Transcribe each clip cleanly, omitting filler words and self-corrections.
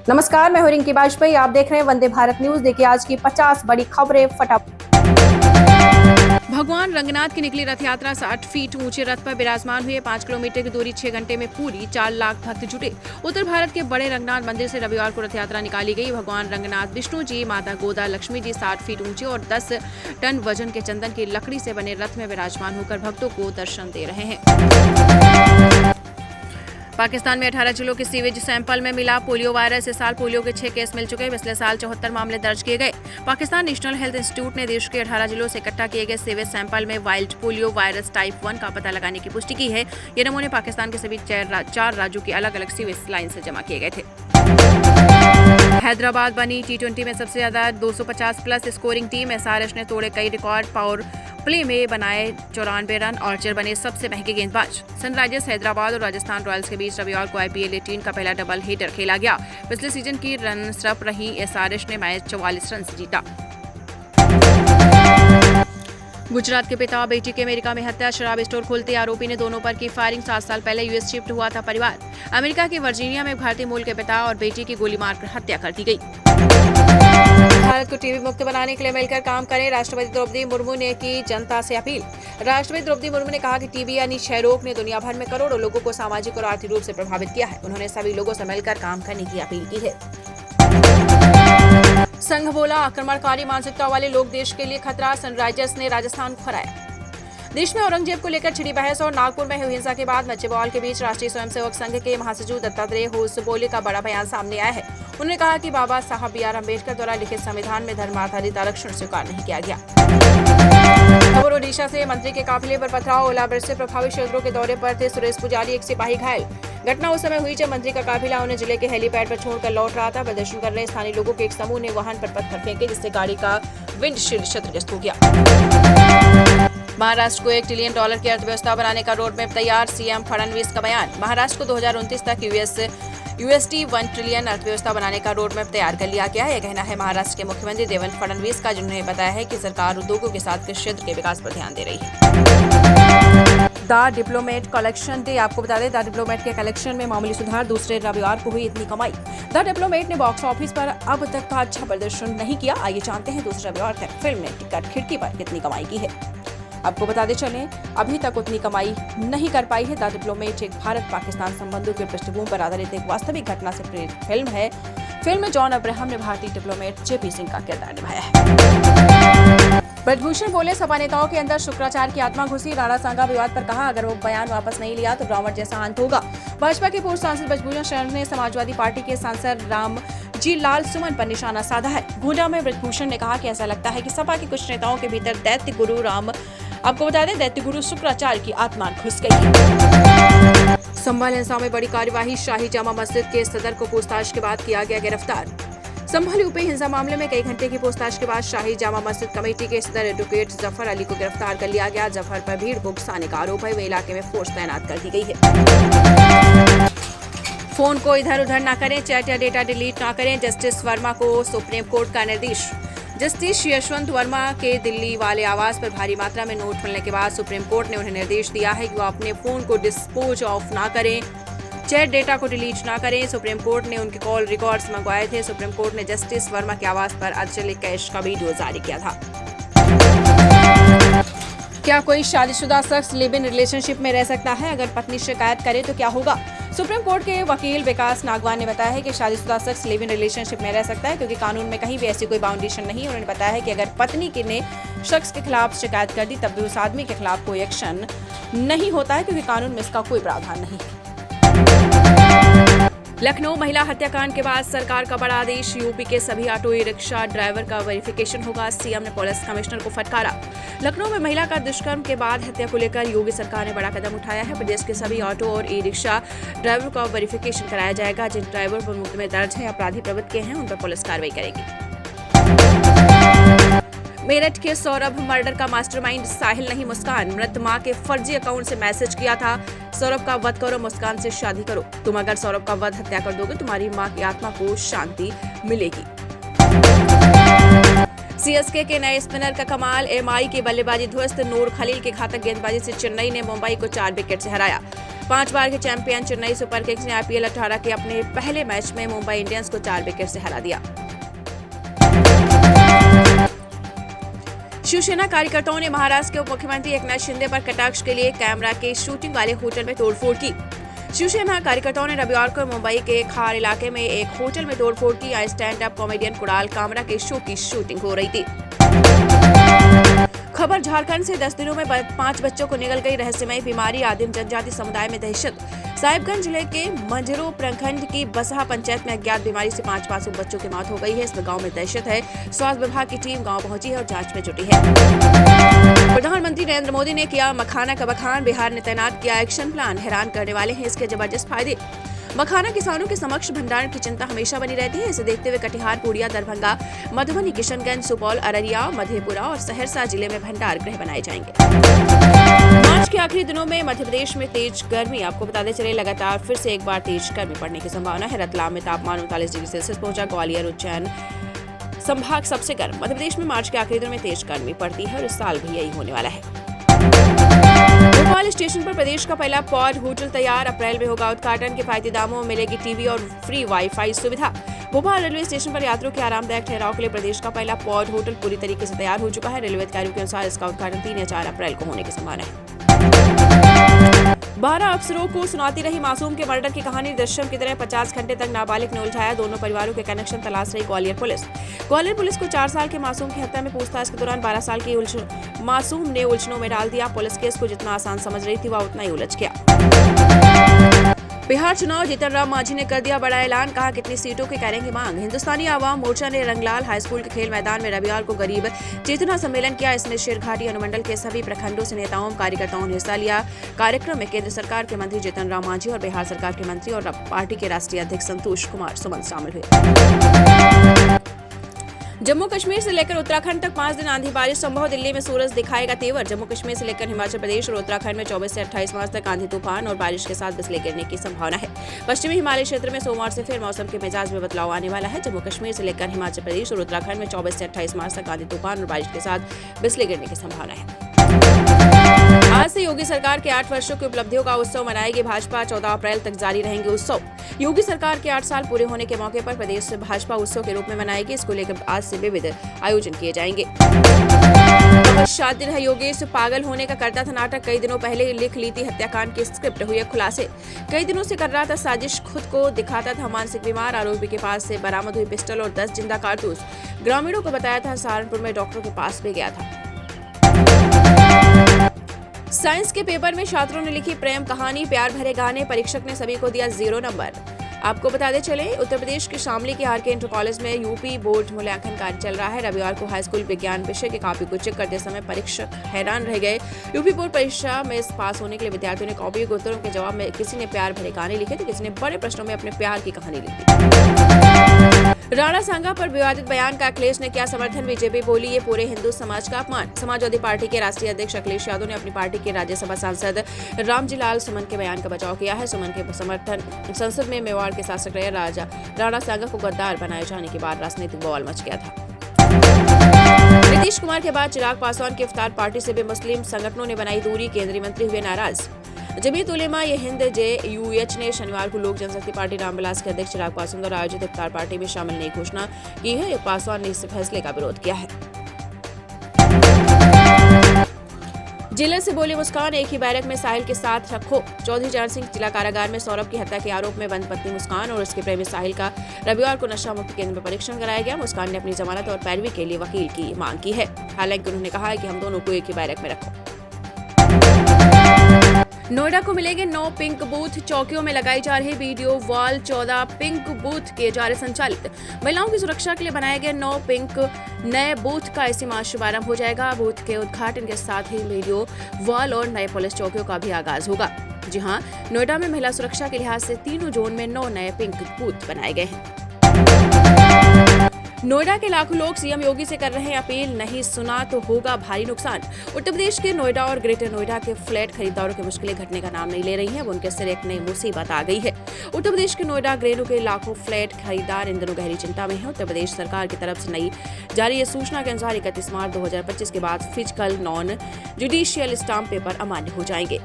नमस्कार, मैं हूं रिंकी बाजपेयी। आप देख रहे हैं वंदे भारत न्यूज। देखिए आज की 50 बड़ी खबरें फटाफट। भगवान रंगनाथ की निकली रथ यात्रा 60 फीट ऊंचे रथ पर विराजमान हुए। 5 किलोमीटर की दूरी 6 घंटे में पूरी। 4 लाख भक्त जुटे। उत्तर भारत के बड़े रंगनाथ मंदिर से रविवार को रथ यात्रा निकाली गई। भगवान रंगनाथ, विष्णु जी, माता गोदा, लक्ष्मी जी 60 फीट ऊंचे और 10 टन वजन के चंदन की लकड़ी से बने रथ में विराजमान होकर भक्तों को दर्शन दे रहे हैं। पाकिस्तान में 18 जिलों के सीवेज सैंपल में मिला पोलियो वायरस। इस साल पोलियो के 6 केस मिल चुके। पिछले साल 74 मामले दर्ज किए गए। पाकिस्तान नेशनल हेल्थ इंस्टीट्यूट ने देश के 18 जिलों से इकट्ठा किए गए सीवेज सैंपल में वाइल्ड पोलियो वायरस टाइप 1 का पता लगाने की पुष्टि की है। ये नमूने पाकिस्तान के सभी 4 राज्यों की अलग अलग सीवेज लाइन से जमा किए गए थे। हैदराबाद बनी T20 में सबसे ज्यादा 250 प्लस स्कोरिंग टीम। SRH ने तोड़े कई रिकॉर्ड। पावर प्ले में बनाए 94 रन। आर्चर बने सबसे महंगे गेंदबाज। सनराइजर्स हैदराबाद और राजस्थान रॉयल्स के बीच रविवार को IPL 18 का पहला डबल हेडर खेला गया। पिछले सीजन की रनर्स अप रही SRH ने मैच 44 रन से जीता। गुजरात के पिता बेटी की अमेरिका में हत्या। शराब स्टोर खोलते आरोपी ने दोनों पर की फायरिंग। 7 साल पहले US शिफ्ट हुआ था परिवार। अमेरिका के वर्जीनिया में भारतीय मूल के पिता और बेटी की गोली मारकर हत्या कर दी गई। भारत को टीबी मुक्त बनाने के लिए मिलकर काम करें, राष्ट्रपति द्रौपदी मुर्मू ने की जनता से अपील। राष्ट्रपति द्रौपदी मुर्मू ने कहा कि टीबी यानी क्षय रोग ने दुनिया भर में करोड़ों लोगों को सामाजिक और आर्थिक रूप से प्रभावित किया है। उन्होंने सभी लोगों से मिलकर काम करने की अपील की है। संघ बोला, आक्रमणकारी मानसिकता वाले लोग देश के लिए खतरा। सनराइजर्स ने राजस्थान को हराया। देश में औरंगजेब को लेकर छिड़ी बहस और नागपुर में हुई हिंसा के बाद मचे बवाल के बीच राष्ट्रीय स्वयंसेवक संघ के महासचिव दत्तात्रेय होसबोले का बड़ा बयान सामने आया है। उन्होंने कहा कि बाबा साहब BR अम्बेडकर द्वारा लिखित संविधान में धर्म आधारित आरक्षण स्वीकार नहीं किया गया। खबर ओडिशा से, मंत्री के काफिले पर पथराव। ओलावृष्टि से प्रभावित क्षेत्रों के दौरे पर थे सुरेश पुजारी, एक सिपाही घायल। घटना उस समय हुई जब मंत्री का काफिला उन्हें जिले के हेलीपैड पर छोड़कर लौट रहा था। प्रदर्शन कर रहे स्थानीय लोगों के एक समूह ने वाहन पर पत्थर फेंके, जिससे गाड़ी का विंडशील्ड क्षतिग्रस्त हो गया। महाराष्ट्र को $1 ट्रिलियन की अर्थव्यवस्था बनाने का रोड मैप तैयार। CM फडणवीस का बयान। महाराष्ट्र को 2029 तक USD 1 ट्रिलियन अर्थव्यवस्था बनाने का रोड मैप तैयार कर लिया गया है। यह कहना है महाराष्ट्र के मुख्यमंत्री देवेंद्र फडणवीस का, जिन्होंने बताया है कि सरकार उद्योगों के साथ कृषि क्षेत्र के विकास पर ध्यान दे रही है। The diplomat collection day. आपको बता दें, द डिप्लोमेट के कलेक्शन में मामूली सुधार। दूसरे रविवार को हुई इतनी कमाई। द डिप्लोमेट ने बॉक्स ऑफिस पर अब तक का अच्छा प्रदर्शन नहीं किया। आइए जानते हैं दूसरे रविवार तक फिल्म ने टिकट खिड़की पर कितनी कमाई की है। आपको बताते चलें, अभी तक उतनी कमाई नहीं कर पाई है। द डिप्लोमेट एक भारत पाकिस्तान संबंधों के पृष्ठभूमि पर आधारित एक वास्तविक घटना से प्रेरित फिल्म है। फिल्म में जॉन अब्राहम ने भारतीय डिप्लोमेट JP सिंह का किरदार निभाया है। ब्रजभूषण बोले, सपा नेताओं के अंदर शुक्राचार्य की आत्मा घुसी। राणा सांगा विवाद पर कहा, अगर वो बयान वापस नहीं लिया तो रावण जैसा अंत होगा। भाजपा के पूर्व सांसद ब्रजभूषण शरण ने समाजवादी पार्टी के सांसद रामजी लाल सुमन पर निशाना साधा है। गोंडा में ब्रजभूषण ने कहा कि ऐसा लगता है कि सपा के कुछ नेताओं के भीतर आपको बता दें, दैत्य गुरु शुक्राचार्य की आत्मा घुस गई है। संभल हिंसा में बड़ी कार्यवाही। शाही जामा मस्जिद के सदर को पूछताछ के बाद किया गया गिरफ्तार। संभल यूपी हिंसा मामले में कई घंटे की पूछताछ के बाद शाही जामा मस्जिद कमेटी के सदर एडवोकेट जफर अली को गिरफ्तार कर लिया गया। जफर पर भीड़ को उकसाने का आरोप है। वे इलाके में फोर्स तैनात कर दी गई है। फोन को इधर उधर न करें, चैट या डेटा डिलीट न करें। जस्टिस वर्मा को सुप्रीम कोर्ट का निर्देश। जस्टिस यशवंत वर्मा के दिल्ली वाले आवास पर भारी मात्रा में नोट मिलने के बाद सुप्रीम कोर्ट ने उन्हें निर्देश दिया है कि वो अपने फोन को डिस्पोज ऑफ ना करें, चैट डेटा को डिलीट ना करें। सुप्रीम कोर्ट ने उनके कॉल रिकॉर्ड्स मंगवाए थे। सुप्रीम कोर्ट ने जस्टिस वर्मा के आवास पर अचानक कैश का वीडियो जारी किया था। क्या कोई शादीशुदा शख्स लिव इन रिलेशनशिप में रह सकता है? अगर पत्नी शिकायत करे तो क्या होगा? सुप्रीम कोर्ट के वकील विकास नागवान ने बताया है कि शादीशुदा शख्स लिव इन रिलेशनशिप में रह सकता है, क्योंकि कानून में कहीं भी ऐसी कोई बाउंडेशन नहीं है। उन्होंने बताया है कि अगर पत्नी ने शख्स के खिलाफ शिकायत कर दी तब भी उस आदमी के खिलाफ कोई एक्शन नहीं होता है, क्योंकि कानून में इसका कोई प्रावधान नहीं है। लखनऊ महिला हत्याकांड के बाद सरकार का बड़ा आदेश। यूपी के सभी ऑटो ई रिक्शा ड्राइवर का वेरिफिकेशन होगा। CM ने पुलिस कमिश्नर को फटकारा। लखनऊ में महिला का दुष्कर्म के बाद हत्या को लेकर योगी सरकार ने बड़ा कदम उठाया है। प्रदेश के सभी ऑटो और ई रिक्शा ड्राइवर का वेरिफिकेशन कराया जाएगा। जिन ड्राइवर पर मुकदमे दर्ज है, अपराधी प्रवृत्ति के हैं, उन पर पुलिस कार्रवाई करेगी। मेरठ के सौरभ मर्डर का मास्टरमाइंड साहिल नहीं मुस्कान। मृत मां के फर्जी अकाउंट से मैसेज किया था, सौरभ का वध करो, मुस्कान से शादी करो। तुम अगर सौरभ का वध हत्या कर दोगे, तुम्हारी मां की आत्मा को शांति मिलेगी। CSK के नए स्पिनर का कमाल। MI की बल्लेबाजी ध्वस्त। नूर खलील की घातक गेंदबाजी से चेन्नई ने मुंबई को 4 विकेट से हराया। 5 बार के चैंपियन चेन्नई सुपर किंग्स ने IPL 18 के अपने पहले मैच में मुंबई इंडियंस को 4 विकेट से हरा दिया। शिवसेना कार्यकर्ताओं ने महाराष्ट्र के उप मुख्यमंत्री एकनाथ शिंदे पर कटाक्ष के लिए कैमरा के शूटिंग वाले होटल में तोड़फोड़ की। शिवसेना कार्यकर्ताओं ने रविवार को मुंबई के खार इलाके में एक होटल में तोड़फोड़ की। यहाँ stand up comedian Kunal Kamra के शो की शूटिंग हो रही थी। खबर झारखंड से 10 दिनों में 5 बच्चों को निगल गई रहस्यमयी बीमारी, आदिम जनजाति समुदाय में दहशत। साहिबगंज जिले के मंझरो प्रखंड की बसहा पंचायत में अज्ञात बीमारी से 5 मासूम बच्चों की मौत हो गई है। इसमें गांव में दहशत है। स्वास्थ्य विभाग की टीम गांव पहुंची है और जांच में जुटी है। प्रधानमंत्री नरेंद्र मोदी ने किया मखाना का बखान, बिहार ने तैनात किया एक्शन प्लान। हैरान करने वाले हैं इसके जबरदस्त फायदे। मखाना किसानों के समक्ष भंडारण की चिंता हमेशा बनी रहती है। इसे देखते हुए कटिहार, पूर्णिया, दरभंगा, मधुबनी, किशनगंज, सुपौल, अररिया, मधेपुरा और सहरसा जिले में भंडार गृह बनाए जाएंगे। मार्च के आखिरी दिनों में मध्य प्रदेश में तेज गर्मी। आपको बताते चले लगातार फिर से एक बार तेज गर्मी पड़ने की संभावना है। रतलाम में तापमान 39 डिग्री सेल्सियस पहुंचा। ग्वालियर, उज्जैन संभाग सबसे गर्म। मध्य प्रदेश में मार्च के आखिरी दिनों में तेज गर्मी पड़ती है और इस साल भी यही होने वाला है। भोपाल स्टेशन पर प्रदेश का पहला पॉड होटल तैयार। अप्रैल में होगा उद्घाटन। किफायती दामों में मिलेगी टीवी और फ्री वाईफाई सुविधा। भोपाल रेलवे स्टेशन पर यात्रियों के आरामदायक ठहराव के लिए प्रदेश का पहला पॉड होटल पूरी तरीके से तैयार हो चुका है। रेलवे अधिकारियों के अनुसार इसका उद्घाटन 3 या 4 अप्रैल को होने की संभावना है। 12 अफसरों को सुनाती रही मासूम के मर्डर की कहानी दृश्यम की तरह 50 घंटे तक नाबालिग ने उलझाया। दोनों परिवारों के कनेक्शन तलाश रही ग्वालियर पुलिस। ग्वालियर पुलिस को 4 साल के मासूम की हत्या में पूछताछ के दौरान 12 साल की मासूम ने उलझनों में डाल दिया। पुलिस केस को जितना आसान समझ रही थी वह उतना ही उलझ गया। बिहार चुनाव, जीतन राम मांझी ने कर दिया बड़ा ऐलान। कहा कितनी सीटों की करेंगे मांग। हिंदुस्तानी आवाम मोर्चा ने रंगलाल हाई स्कूल के खेल मैदान में रविवार को गरीब चेतना सम्मेलन किया। इसमें शेरघाटी अनुमंडल के सभी प्रखंडों से नेताओं कार्यकर्ताओं ने हिस्सा लिया। कार्यक्रम में केंद्र सरकार के मंत्री जीतन राम मांझी और बिहार सरकार के मंत्री और पार्टी के राष्ट्रीय अध्यक्ष संतोष कुमार सुमन शामिल हुए। जम्मू कश्मीर से लेकर उत्तराखंड तक 5 दिन आंधी बारिश संभव। दिल्ली में सूरज दिखाएगा तेवर। जम्मू कश्मीर से लेकर हिमाचल प्रदेश और उत्तराखंड में 24 से 28 मार्च तक आंधी तूफान और बारिश के साथ बिजली गिरने की संभावना है। पश्चिमी हिमालय क्षेत्र में सोमवार से फिर मौसम के मिजाज में बदलाव आने वाला है। जम्मू कश्मीर से लेकर हिमाचल प्रदेश और उत्तराखंड में 24 से 28 मार्च तक आंधी तूफान और बारिश के साथ बिजली गिरने की संभावना है। आज से योगी सरकार के 8 वर्षों की उपलब्धियों का उत्सव मनाएगी भाजपा। 14 अप्रैल तक जारी रहेंगे उत्सव। योगी सरकार के 8 साल पूरे होने के मौके पर प्रदेश से भाजपा उत्सव के रूप में मनाएगी। इसको लेकर आज से विविध आयोजन किए जाएंगे। शातिर है योगेश पागल होने का करता था नाटक। कई दिनों पहले लिख ली थी हत्याकांड की स्क्रिप्ट, हुए खुलासे। कई दिनों से कर रहा था साजिश, खुद को दिखाता था मानसिक बीमार। आरोपी के पास से बरामद हुई पिस्टल और 10 जिंदा कारतूस। ग्रामीणों को बताया था सहारनपुर में डॉक्टर के पास भी गया था। साइंस के पेपर में छात्रों ने लिखी प्रेम कहानी, प्यार भरे गाने। परीक्षक ने सभी को दिया 0 नंबर। आपको बताते चले उत्तर प्रदेश के शामली के आर के इंटर कॉलेज में यूपी बोर्ड मूल्यांकन कार्य चल रहा है। रविवार को हाई स्कूल विज्ञान विषय की कॉपी को चेक करते समय परीक्षक हैरान रह गए। यूपी बोर्ड परीक्षा में पास होने के लिए विद्यार्थियों ने कॉपी के उत्तरों के जवाब में किसी ने प्यार भरे गाने लिखे तो किसी ने बड़े प्रश्नों में अपने प्यार की कहानी लिखी। राणा सांगा पर विवादित बयान का अखिलेश ने किया समर्थन। बीजेपी बोली ये पूरे हिंदू समाज का अपमान। समाजवादी पार्टी के राष्ट्रीय अध्यक्ष अखिलेश यादव ने अपनी पार्टी के राज्यसभा सांसद रामजी लाल सुमन के बयान का बचाव किया है। सुमन के समर्थन संसद में मेवाड़ के शासक रहे राजा राणा सांगा को गद्दार बनाए जाने के बाद राजनीतिक बवाल मच गया था। नीतीश कुमार के बाद चिराग पासवान की इफ्तार पार्टी से भी मुस्लिम संगठनों ने बनाई दूरी। केंद्रीय मंत्री हुए नाराज। जमीयत उलेमा ये हिंद JUH ने शनिवार को लोक जनशक्ति पार्टी रामविलास के अध्यक्ष चिराग पासवान द्वारा आयोजित इफ्तार पार्टी में शामिल होने की घोषणा की है। पासवान ने इस फैसले का विरोध किया है। जिले से बोली मुस्कान, एक ही बैरक में साहिल के साथ रखो। चौधरी चरण सिंह जिला कारागार में सौरभ की हत्या के आरोप में बंद पत्नी मुस्कान और उसके प्रेमी साहिल का रविवार को नशा मुक्ति केंद्र में परीक्षण कराया गया। मुस्कान ने अपनी जमानत और पैरवी के लिए वकील की मांग की है। हालांकि उन्होंने कहा है कि हम दोनों को एक ही बैरक में रखो। नोएडा को मिलेंगे 9 पिंक बूथ। चौकियों में लगाई जा रही वीडियो वॉल। 14 पिंक बूथ किए जा रहे संचालित। महिलाओं की सुरक्षा के लिए बनाए गए 9 पिंक नए बूथ का इसी माह शुभारंभ हो जाएगा। बूथ के उद्घाटन के साथ ही वीडियो वॉल और नए पुलिस चौकियों का भी आगाज होगा। जी हां, नोएडा में महिला सुरक्षा के लिहाज से तीनों जोन में 9 नए पिंक बूथ बनाए गए हैं। नोएडा के लाखों लोग सीएम योगी से कर रहे हैं अपील, नहीं सुना तो होगा भारी नुकसान। उत्तर प्रदेश के नोएडा और ग्रेटर नोएडा के फ्लैट खरीदारों की मुश्किलें घटने का नाम नहीं ले रही हैं। अब उनके सिर एक नई मुसीबत आ गई है। उत्तर प्रदेश के नोएडा ग्रेनो के लाखों फ्लैट खरीदार इन दिनों गहरी चिंता में हैं। उत्तर प्रदेश सरकार की तरफ से नई जारी सूचना के अनुसार 31 मार्च 2025 के बाद physical non judicial stamp paper अमान्य हो जाएंगे।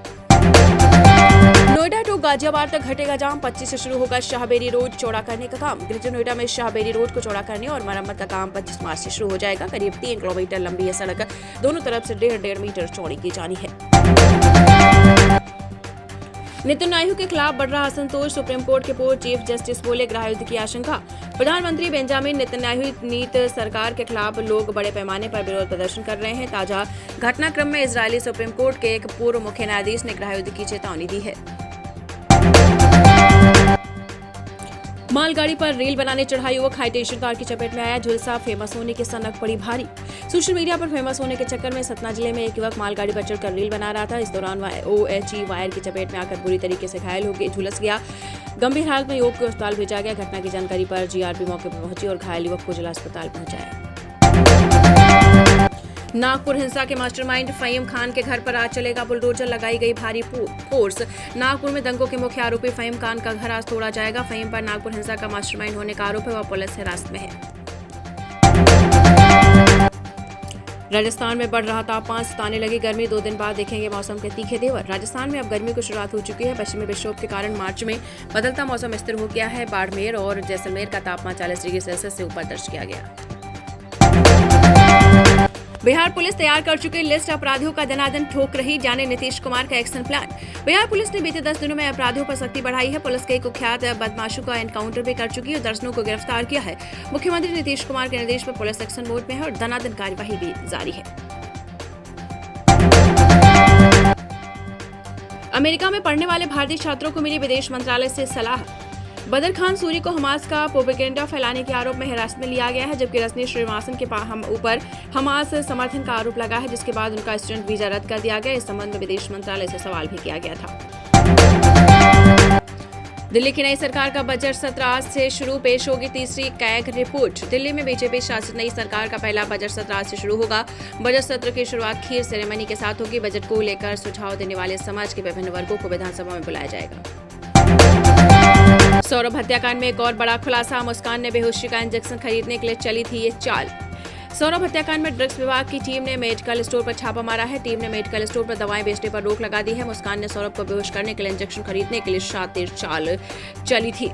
नोएडा टू गाजियाबाद तक घटेगा जाम। 25 से शुरू होगा शाहबेरी रोड चौड़ा करने का काम। ग्रेटर नोएडा में शाहबेरी रोड को चौड़ा करने और मरम्मत का काम 25 मार्च से शुरू हो जाएगा। करीब 3 किलोमीटर लंबी यह सड़क दोनों तरफ से 1.5 मीटर चौड़ी की जानी है। नेतन्याहू के खिलाफ बढ़ रहा असंतोष। सुप्रीम कोर्ट के पूर्व चीफ जस्टिस बोले गृहयुद्ध की आशंका। प्रधानमंत्री बेंजामिन नेतन्याहू नीत सरकार के खिलाफ लोग बड़े पैमाने पर विरोध प्रदर्शन कर रहे हैं। ताजा घटनाक्रम में इजरायली सुप्रीम कोर्ट के एक पूर्व मुख्य न्यायाधीश ने गृहयुद्ध की चेतावनी दी है। मालगाड़ी पर रेल बनाने चढ़ा युवक हाई टेंशन तार की चपेट में आया। झुलसा फेमस होने की सनक पड़ी भारी। सोशल मीडिया पर फेमस होने के चक्कर में सतना जिले में एक युवक मालगाड़ी पर चढ़कर रेल बना रहा था। इस दौरान OHE वायर की चपेट में आकर बुरी तरीके से घायल हो गया, झुलस गया। गंभीर हालत में युवक को अस्पताल भेजा गया। घटना की जानकारी पर GRP मौके पर पहुंची और घायल युवक को जिला अस्पताल पहुंचाया। नागपुर हिंसा के मास्टरमाइंड फहीम खान के घर पर आज चलेगा बुलडोजर। लगाई गई भारी फोर्स। नागपुर में दंगों के मुख्य आरोपी फहीम खान का घर आज तोड़ा जाएगा। फहीम पर नागपुर हिंसा का मास्टरमाइंड होने का आरोप है। वह पुलिस हिरासत में है। राजस्थान में बढ़ रहा तापमान, सताने लगी गर्मी। 2 दिन बाद देखेंगे मौसम के तीखे तेवर। राजस्थान में अब गर्मी की शुरुआत हो चुकी है। पश्चिमी विक्षोभ के कारण मार्च में बदलता मौसम स्थिर हो गया है। बाड़मेर और जैसलमेर का तापमान 40 डिग्री सेल्सियस से ऊपर दर्ज किया गया। बिहार पुलिस तैयार कर चुकी लिस्ट। अपराधियों का दनादन ठोक रही, जाने नीतीश कुमार का एक्शन प्लान। बिहार पुलिस ने बीते 10 दिनों में अपराधियों पर सख्ती बढ़ाई है। पुलिस कई कुख्यात बदमाशों का एनकाउंटर भी कर चुकी है और दर्जनों को गिरफ्तार किया है। मुख्यमंत्री नीतीश कुमार के निर्देश पर पुलिस एक्शन मोड में है और दनादन कार्यवाही भी जारी है। अमेरिका में पढ़ने वाले भारतीय छात्रों को मिली विदेश मंत्रालय से सलाह। बदर खान सूरी को हमास का प्रोपेगेंडा फैलाने के आरोप में हिरासत में लिया गया है, जबकि रजनी श्रीवास्तव के ऊपर हमास समर्थन का आरोप लगा है, जिसके बाद उनका स्टूडेंट वीजा रद्द कर दिया गया। इस संबंध में विदेश मंत्रालय से सवाल भी किया गया था। दिल्ली की नई सरकार का बजट सत्र आज से शुरू। पेश होगी तीसरी कैग रिपोर्ट। दिल्ली में बीजेपी शासित नई सरकार का पहला बजट सत्र आज से शुरू होगा। बजट सत्र की शुरुआत खीर सेरेमनी के साथ होगी। बजट को लेकर सुझाव देने वाले समाज के विभिन्न वर्गों को विधानसभा में बुलाया जाएगा। सौरभ हत्याकांड में एक और बड़ा खुलासा। मुस्कान ने बेहोशी का इंजेक्शन खरीदने के लिए चली थी ये चाल। सौरभ हत्याकांड में ड्रग्स विभाग की टीम ने मेडिकल स्टोर पर छापा मारा है। टीम ने मेडिकल स्टोर पर दवाएं बेचने पर रोक लगा दी है। मुस्कान ने सौरभ को बेहोश करने के लिए इंजेक्शन खरीदने के लिए शातिर चाल चली थी।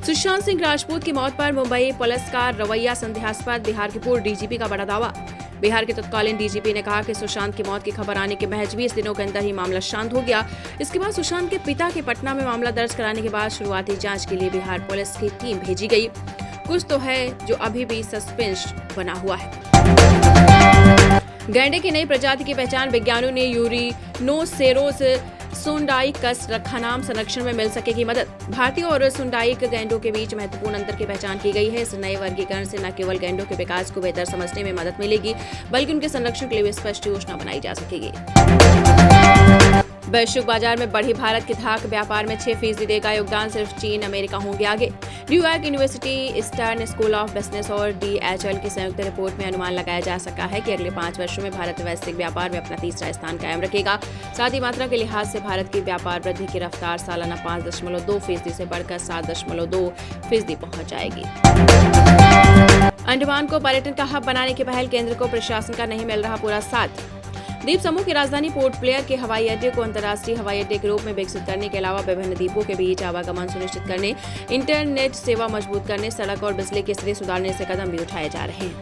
सुशांत सिंह राजपूत की मौत पर मुंबई पुलिस का रवैया संदेहास्पद। बिहार के पूर्व DGP का बड़ा दावा। बिहार के तत्कालीन DGP ने कहा कि सुशांत की मौत की खबर आने के महज 20 दिनों के अंदर ही मामला शांत हो गया। इसके बाद सुशांत के पिता के पटना में मामला दर्ज कराने के बाद शुरुआती जांच के लिए बिहार पुलिस की टीम भेजी गई। कुछ तो है जो अभी भी सस्पेंस बना हुआ है। गैंडे की नई प्रजाति की पहचान। विज्ञानियों ने यूरिनोसेरोस सुंडाइकस रखा नाम। संरक्षण में मिल सकेगी मदद। भारतीय और सुंडाइक गैंडों के बीच महत्वपूर्ण अंतर की पहचान की गई है। इस नए वर्गीकरण से न केवल गैंडों के विकास को बेहतर समझने में मदद मिलेगी, बल्कि उनके संरक्षण के लिए स्पष्ट योजना बनाई जा सकेगी। वैश्विक बाजार में बढ़ी भारत की धाक। व्यापार में 6% देगा योगदान। सिर्फ चीन, अमेरिका होंगे आगे। New York university, eastern school of business और DHL की संयुक्त रिपोर्ट में अनुमान लगाया जा सका है कि अगले 5 वर्षों में भारत वैश्विक व्यापार में अपना तीसरा स्थान कायम रखेगा। साथ ही मात्रा के लिहाज से भारत की व्यापार वृद्धि की रफ्तार सालाना 5.2% से बढ़कर 7.2% पहुंच जाएगी। अंडमान को पर्यटन का हब बनाने की पहल। केंद्र को प्रशासन का नहीं मिल रहा पूरा साथ। द्वीप समूह की राजधानी पोर्ट ब्लेयर के हवाई अड्डे को अंतर्राष्ट्रीय हवाई अड्डे के रूप में विकसित करने के अलावा विभिन्न द्वीपों के बीच आवागमन सुनिश्चित करने, इंटरनेट सेवा मजबूत करने, सड़क और बिजली की स्थिति सुधारने से कदम भी उठाए जा रहे हैं।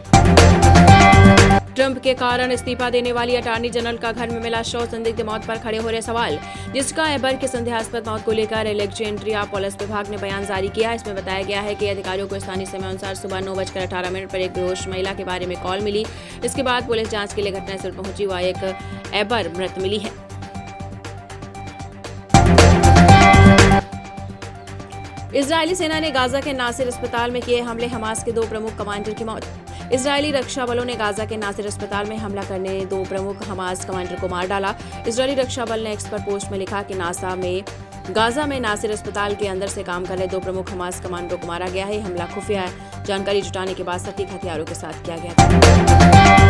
ट्रंप के कारण इस्तीफा देने वाली अटॉर्नी जनरल का घर में मिला शव। संदिग्ध मौत पर खड़े हो रहे सवाल। जिसका एबर की संदेहास्पद मौत को लेकर अलेक्जेंड्रिया पुलिस विभाग ने बयान जारी किया। इसमें बताया गया है कि अधिकारियों को स्थानीय समय अनुसार सुबह 9:18 पर एक बेहोश महिला के बारे में कॉल मिली। इसके बाद पुलिस जांच के लिए घटनास्थल पहुंची। वह एक एबर मृत मिली है। इजरायली सेना ने गाजा के नासिर अस्पताल में किए हमले। हमास के 2 प्रमुख कमांडर की मौत। इजरायली रक्षा बलों ने गाजा के नासिर अस्पताल में हमला करने 2 प्रमुख हमास कमांडर को मार डाला। इजरायली रक्षा बल ने एक्स पर पोस्ट में लिखा कि गाजा में नासिर अस्पताल के अंदर से काम कर रहे 2 प्रमुख हमास कमांडरों को मारा गया है। हमला खुफिया जानकारी जुटाने के बाद सटीक हथियारों के साथ किया गया था।